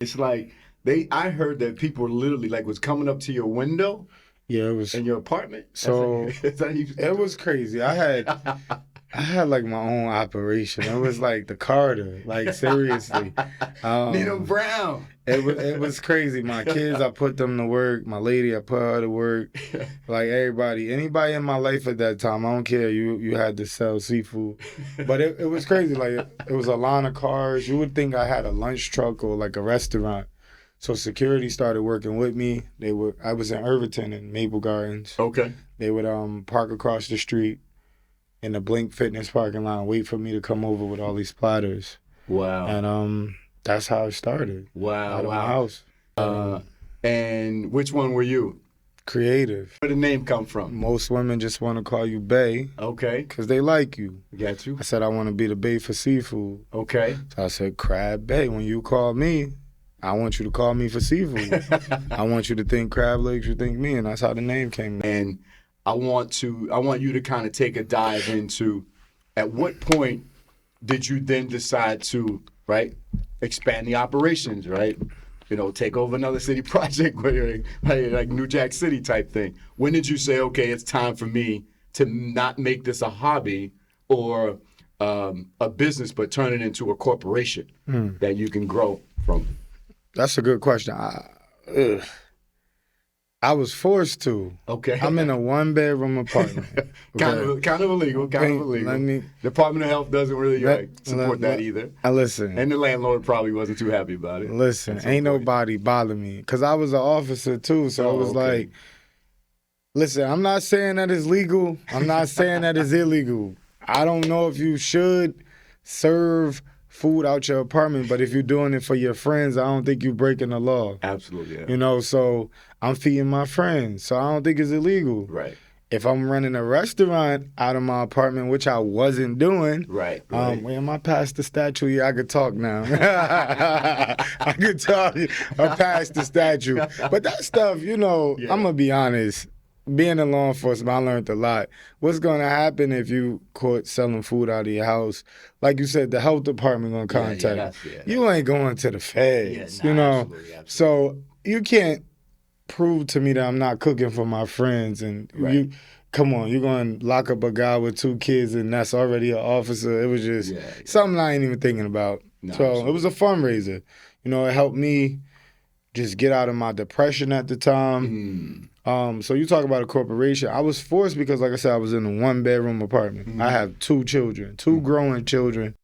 It's like I heard that people literally like was coming up to your window Yeah, it was. in your apartment. So That's how you it was crazy. I had like my own operation. It was like the Carter, like seriously. Nino Um, Brown. it was crazy. My kids, I put them to work. My lady, I put her to work. Like everybody, anybody in my life at that time, I don't care. You had to sell seafood, but it was crazy. Like it was a line of cars. You would think I had a lunch truck or like a restaurant. So security started working with me. I was in Irvington in Maple Gardens. Okay. They would park across the street in the Blink Fitness parking lot and wait for me to come over with all these platters. Wow. And that's how it started. Wow. Out of my Wow. house. And which one were you? Creative. Where did the name come from? Most women just want to call you Bay Okay. because they like you. Got you. I said I want to be the Bay for seafood. Okay. So I said, Crab Bay. When you call me, I want you to call me for seafood. I want you to think crab legs, you think me, and that's how the name came. And I want you to kind of take a dive into at what point did you then decide to, right, expand the operations, right? You know, take over another city project where you're like New Jack City type thing. When did you say, okay, it's time for me to not make this a hobby or a business, but turn it into a corporation that you can grow from? That's a good question. I was forced to. Okay. I'm in a 1-bedroom apartment. kind of illegal. The Department of Health doesn't really support that either. Listen. And the landlord probably wasn't too happy about it. Listen, ain't nobody bother me. Because I was an officer too, so it was like, listen, I'm not saying that it's legal. I'm not saying that it's illegal. I don't know if you should serve food out your apartment, but if you're doing it for your friends, I don't think you're breaking the law. Absolutely, yeah. You know, so I'm feeding my friends, so I don't think it's illegal. Right. If I'm running a restaurant out of my apartment, which I wasn't doing, right. When am I past the statue? Yeah, I could talk now. I could talk. I'm past the statue. But that stuff, you know, I'm going to be honest. Being in law enforcement, I learned a lot. What's going to happen if you caught selling food out of your house? Like you said, the health department going to contact you. You ain't going to the feds, you know? Absolutely. So you can't prove to me that I'm not cooking for my friends. And you, come on, you're going to lock up a guy with 2 kids and that's already an officer. It was just something I ain't even thinking about. No, so absolutely. It was a fundraiser. You know, it helped me just get out of my depression at the time. So you talk about a corporation. I was forced because, like I said, I was in a 1-bedroom apartment. I have 2 children, 2 growing children.